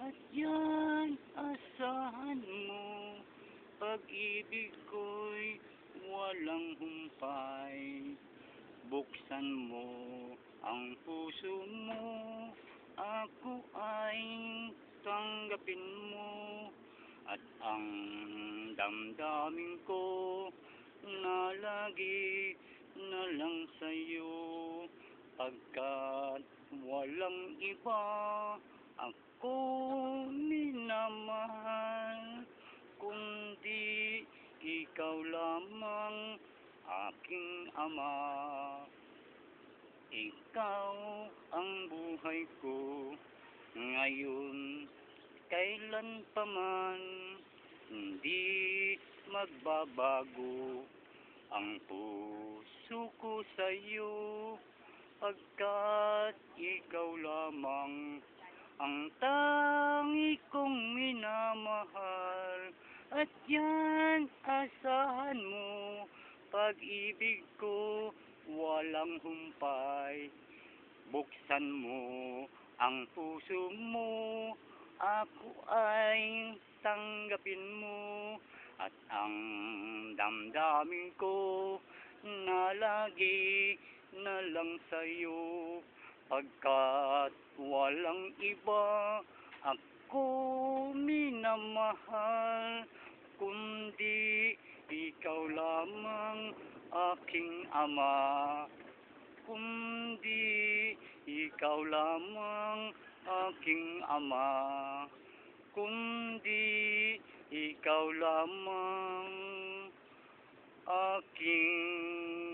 At yan, asahan mo, pag-ibig ko'y walang humpay. Buksan mo ang puso mo, ako ay tanggapin mo. At ang damdamin ko na lagi na lang sa'yo, pagkat walang iba ako minamahal, kundi ikaw lamang aking ama. Ikaw ang buhay ko ngayon, kailan pa man hindi magbabago ang puso ko sa'yo, pagkat ikaw lamang ang tangi kong minamahal. At yan, asahan mo, pag-ibig ko walang humpay. Buksan mo ang puso mo, ako ay tanggapin mo. At ang damdamin ko na lagi na lang sa'yo, pagkat walang iba ako minamahal, kundi ikaw lamang aking ama. Kundi ikaw lamang aking ama. Kundi ikaw lamang aking